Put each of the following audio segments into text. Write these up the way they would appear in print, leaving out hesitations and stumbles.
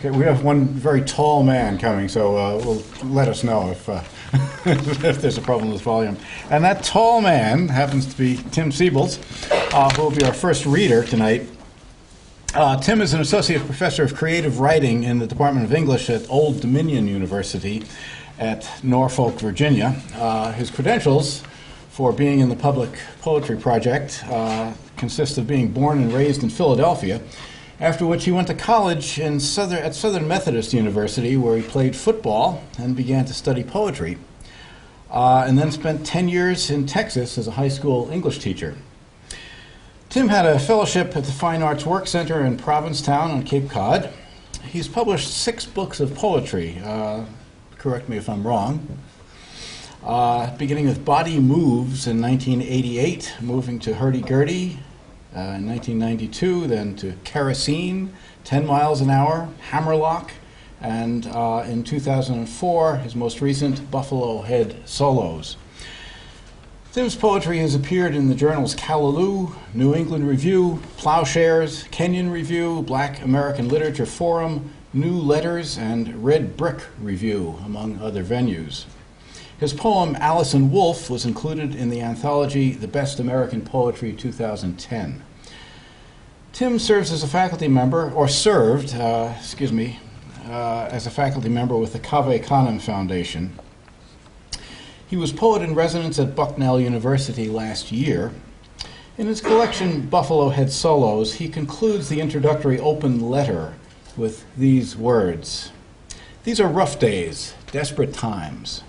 Okay, we have one very tall man coming, so we'll let us know if, if there's a problem with volume. And that tall man happens to be Tim Seibles, who will be our first reader tonight. Tim is an associate professor of creative writing in the Department of English at Old Dominion University at Norfolk, Virginia. His credentials for being in the Public Poetry Project consist of being born and raised in Philadelphia, after which he went to college at Southern Methodist University, where he played football and began to study poetry, and then spent 10 years in Texas as a high school English teacher. Tim had a fellowship at the Fine Arts Work Center in Provincetown on Cape Cod. He's published 6 books of poetry, correct me if I'm wrong, beginning with Body Moves in 1988, moving to Hurdy-Gurdy in 1992, then to Kerosene, 10 Miles an Hour, Hammerlock, and in 2004, his most recent Buffalo Head Solos. Tim's poetry has appeared in the journals Callaloo, New England Review, Plowshares, Kenyon Review, Black American Literature Forum, New Letters, and Red Brick Review, among other venues. His poem Allison Wolfe was included in the anthology The Best American Poetry 2010. Tim serves as a faculty member, or served, as a faculty member with the Cave Canem Foundation. He was poet in residence at Bucknell University last year. In his collection, Buffalo Head Solos, he concludes the introductory open letter with these words. These are rough days, desperate times.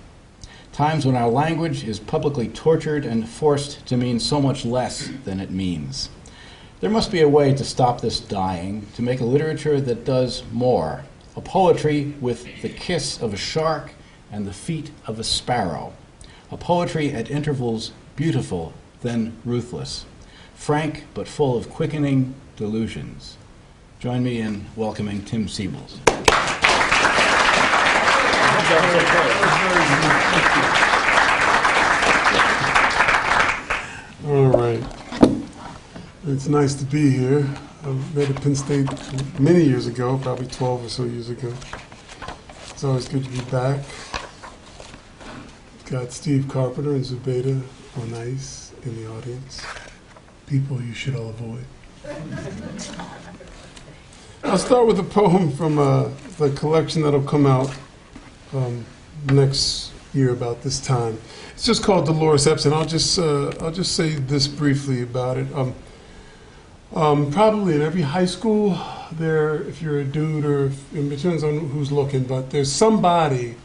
Times when our language is publicly tortured and forced to mean so much less than it means. There must be a way to stop this dying, to make a literature that does more. A poetry with the kiss of a shark and the feet of a sparrow. A poetry at intervals beautiful, then ruthless. Frank, but full of quickening delusions. Join me in welcoming Tim Seibles. All right. It's nice to be here. I read at Penn State many years ago, probably 12 or so years ago. It's always good to be back. Got Steve Carpenter and Zubaydah on ice in the audience. People you should all avoid. I'll start with a poem from the collection that'll come out next year about this time. It's just called Dolores Epps, and I'll just say this briefly about it. Probably in every high school, if you're a dude, or it depends on who's looking, but there's somebody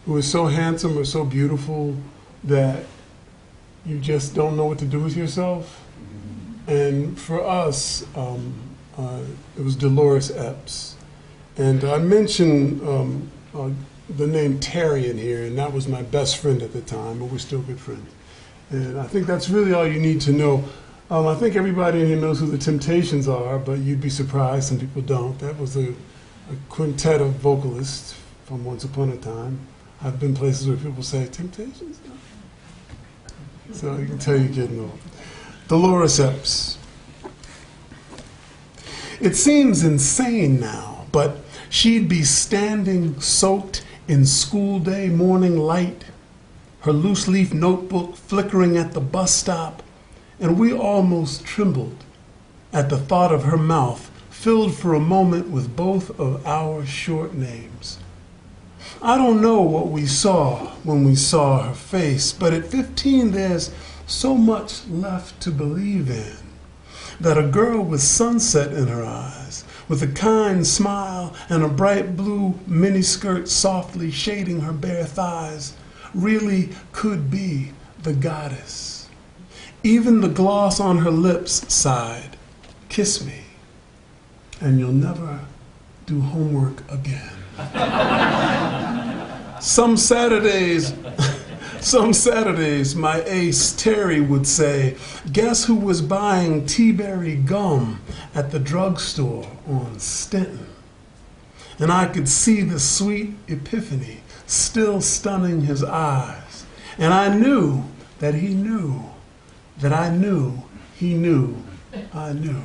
who is so handsome or so beautiful that you just don't know what to do with yourself. And for us, it was Dolores Epps. And I mentioned the name Terry in here, and that was my best friend at the time, but we're still good friends. And I think that's really all you need to know. I think everybody in here knows who the Temptations are, but you'd be surprised, some people don't. That was a quintet of vocalists from Once Upon a Time. I've been places where people say, Temptations? So you can tell you're getting old. Dolores Epps. It seems insane now, but she'd be standing soaked in school day morning light, her loose leaf notebook flickering at the bus stop, and we almost trembled at the thought of her mouth filled for a moment with both of our short names. I don't know what we saw when we saw her face, but at 15 there's so much left to believe in. That a girl with sunset in her eyes, with a kind smile and a bright blue miniskirt softly shading her bare thighs, really could be the goddess. Even the gloss on her lips sighed, kiss me, and you'll never do homework again. Some Saturdays, my ace Terry would say, guess who was buying tea-berry gum at the drugstore on Stenton? And I could see the sweet epiphany still stunning his eyes. And I knew that he knew that I knew he knew I knew.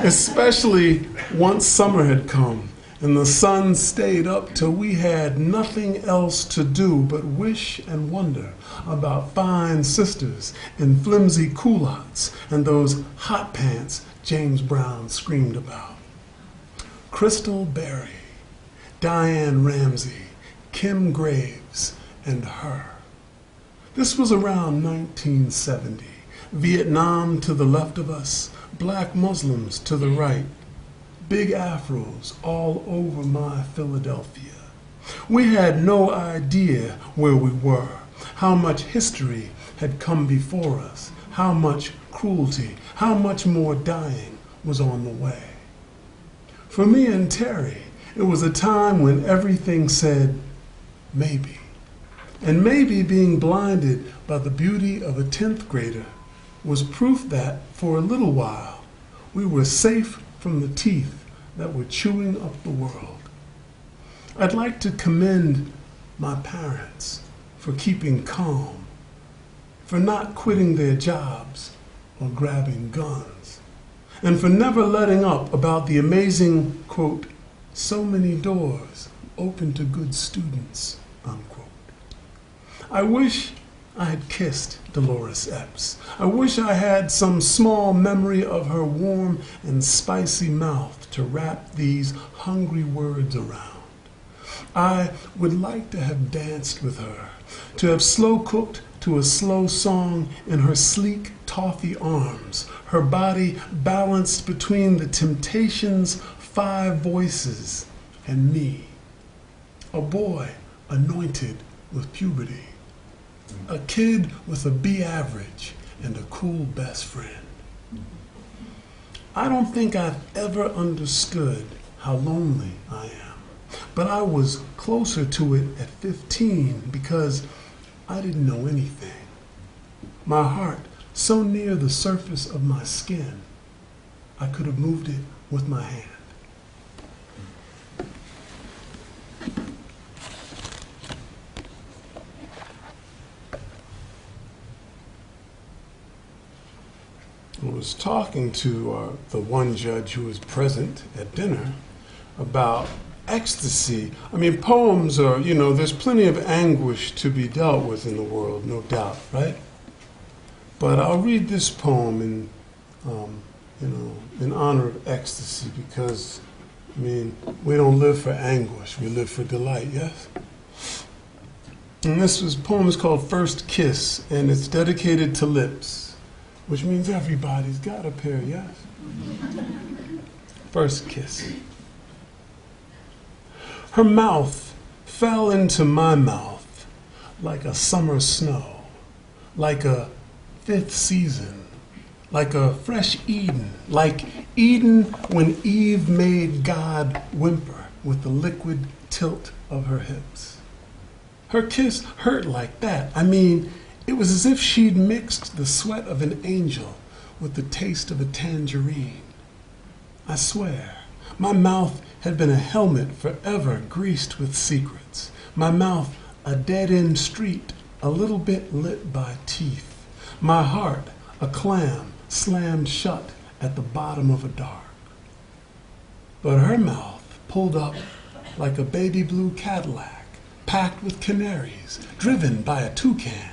Especially once summer had come and the sun stayed up till we had nothing else to do but wish and wonder about fine sisters in flimsy culottes and those hot pants James Brown screamed about. Crystal Berry, Diane Ramsey, Kim Graves, and her. This was around 1970. Vietnam to the left of us, black Muslims to the right, big afros all over my Philadelphia. We had no idea where we were, how much history had come before us, how much cruelty, how much more dying was on the way. For me and Terry, it was a time when everything said, maybe. And maybe being blinded by the beauty of a 10th grader was proof that, for a little while, we were safe from the teeth that were chewing up the world. I'd like to commend my parents for keeping calm, for not quitting their jobs or grabbing guns, and for never letting up about the amazing, quote, so many doors open to good students, unquote. I wish I had kissed Dolores Epps. I wish I had some small memory of her warm and spicy mouth to wrap these hungry words around. I would like to have danced with her, to have slow cooked to a slow song in her sleek toffee arms, her body balanced between the Temptations' 5 voices and me, a boy anointed with puberty, a kid with a B average and a cool best friend. I don't think I've ever understood how lonely I am, but I was closer to it at 15 because I didn't know anything. My heart so near the surface of my skin, I could have moved it with my hand. I was talking to the one judge who was present at dinner about ecstasy. I mean, poems are, there's plenty of anguish to be dealt with in the world, no doubt, right? But I'll read this poem in honor of ecstasy because, we don't live for anguish, we live for delight, yes? And this poem is called First Kiss, and it's dedicated to lips, which means everybody's got a pair, yes? First kiss. Her mouth fell into my mouth like a summer snow, like a 5th season, like a fresh Eden, like Eden when Eve made God whimper with the liquid tilt of her hips. Her kiss hurt like that. It was as if she'd mixed the sweat of an angel with the taste of a tangerine. I swear, my mouth had been a helmet forever greased with secrets. My mouth a dead-end street, a little bit lit by teeth. My heart a clam slammed shut at the bottom of a dark. But her mouth pulled up like a baby blue Cadillac, packed with canaries, driven by a toucan.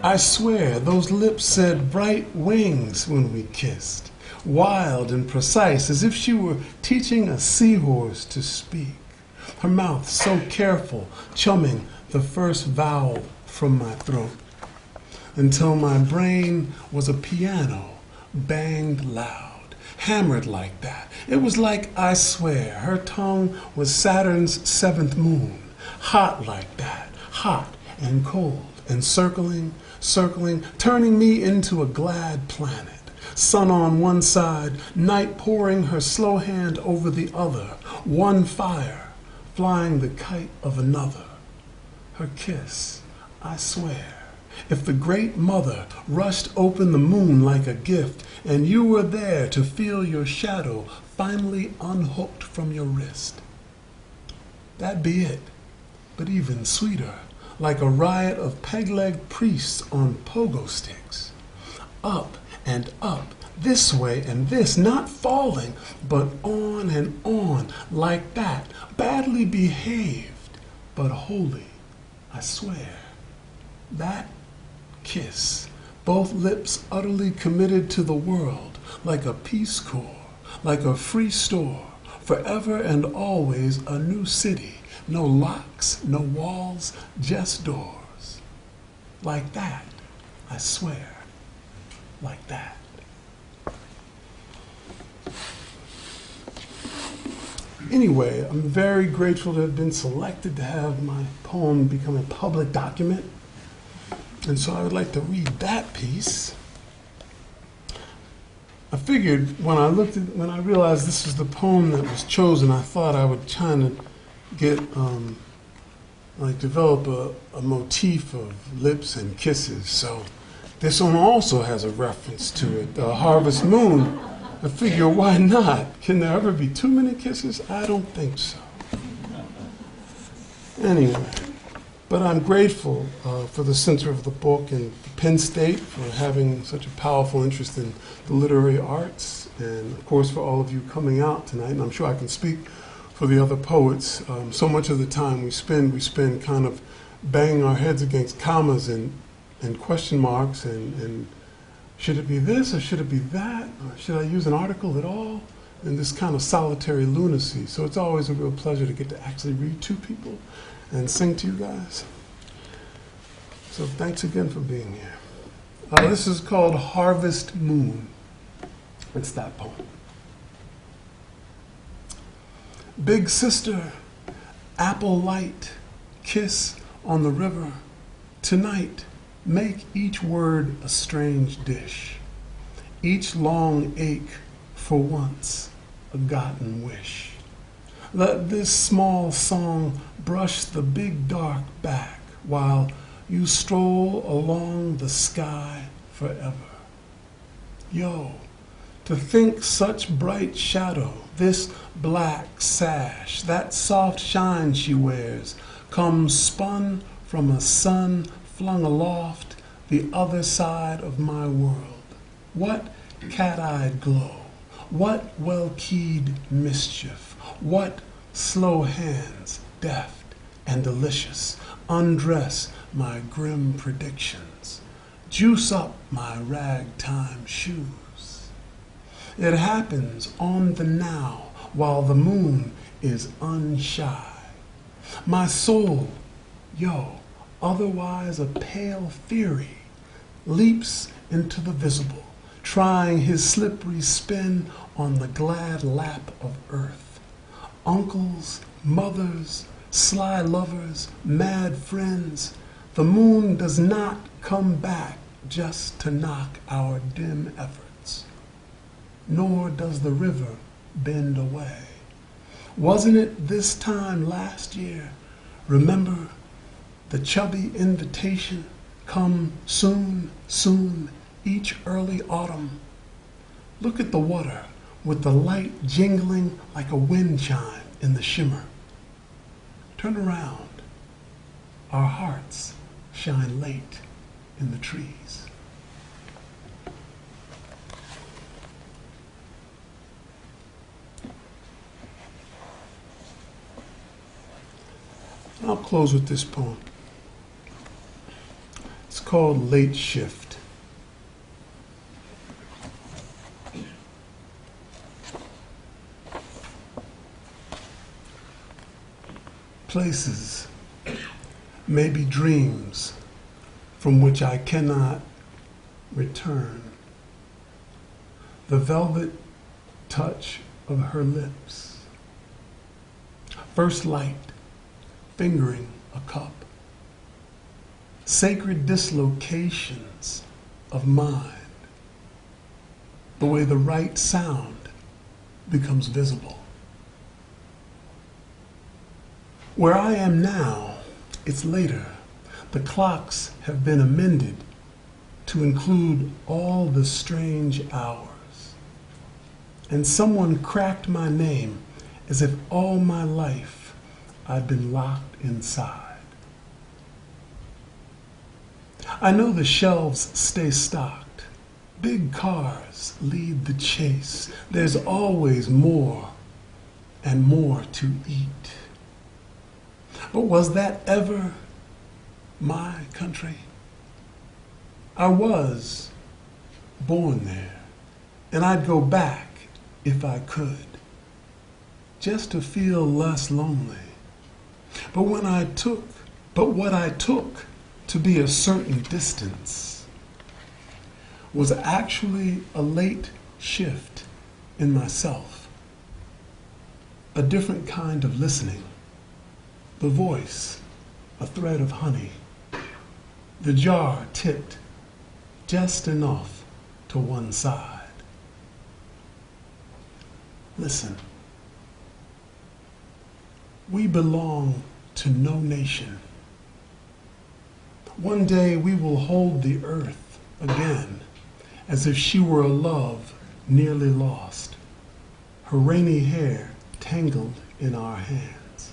I swear those lips said bright wings when we kissed, wild and precise, as if she were teaching a seahorse to speak. Her mouth so careful, chumming the first vowel from my throat, until my brain was a piano, banged loud, hammered like that. It was like, I swear, her tongue was Saturn's 7th moon, hot like that, hot and cold, and circling, turning me into a glad planet. Sun on one side, night pouring her slow hand over the other, one fire, flying the kite of another. Her kiss, I swear, if the great mother rushed open the moon like a gift, and you were there to feel your shadow finally unhooked from your wrist. That'd be it, but even sweeter, like a riot of peg-leg priests on pogo sticks. Up and up, this way and this, not falling, but on and on, like that, badly behaved, but holy, I swear. That kiss, both lips utterly committed to the world, like a Peace Corps, like a free store, forever and always a new city, no locks, no walls, just doors. Like that, I swear, like that. Anyway, I'm very grateful to have been selected to have my poem become a public document. And so I would like to read that piece. I figured when I realized this was the poem that was chosen, I thought I would try to get, develop a motif of lips and kisses. So this one also has a reference to it, Harvest Moon. I figure, why not? Can there ever be too many kisses? I don't think so. Anyway, but I'm grateful for the center of the book and Penn State for having such a powerful interest in the literary arts, and of course for all of you coming out tonight. And I'm sure I can speak for the other poets. So much of the time we spend kind of banging our heads against commas and question marks and should it be this or should it be that? Or should I use an article at all? And this kind of solitary lunacy. So it's always a real pleasure to get to actually read to people and sing to you guys. So thanks again for being here. This is called Harvest Moon. It's that poem. Big sister, apple light, kiss on the river. Tonight, make each word a strange dish, each long ache for once a gotten wish. Let this small song brush the big dark back while you stroll along the sky forever. Yo, to think such bright shadow, this black sash, that soft shine she wears, comes spun from a sun flung aloft the other side of my world. What cat-eyed glow, what well-keyed mischief, what slow hands, deft and delicious, undress my grim predictions, juice up my ragtime shoes. It happens on the now while the moon is unshy. My soul, yo, otherwise a pale fury, leaps into the visible, trying his slippery spin on the glad lap of earth. Uncles, mothers, sly lovers, mad friends, the moon does not come back just to knock our dim efforts, nor does the river bend away. Wasn't it this time last year? Remember the chubby invitation, come soon, soon, each early autumn. Look at the water with the light jingling like a wind chime in the shimmer. Turn around. Our hearts shine late in the trees. I'll close with this poem. It's called Late Shift. Places, maybe dreams, from which I cannot return. The velvet touch of her lips. First light, fingering a cup. Sacred dislocations of mind. The way the right sound becomes visible. Where I am now, it's later. The clocks have been amended to include all the strange hours. And someone cracked my name as if all my life I'd been locked inside. I know the shelves stay stocked, Big cars lead the chase. There's always more and more to eat. But was that ever my country? I was born there, and I'd go back if I could, just to feel less lonely. But what I took to be a certain distance was actually a late shift in myself, a different kind of listening, the voice, a thread of honey, the jar tipped just enough to one side. Listen, we belong to no nation. One day we will hold the earth again as if she were a love nearly lost, her rainy hair tangled in our hands.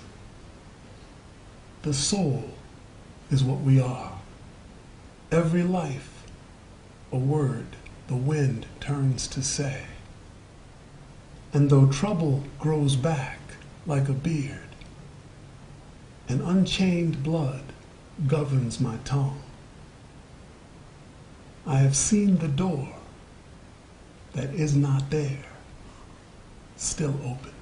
The soul is what we are. Every life, a word the wind turns to say. And though trouble grows back like a beard, an unchained blood governs my tongue. I have seen the door that is not there still open.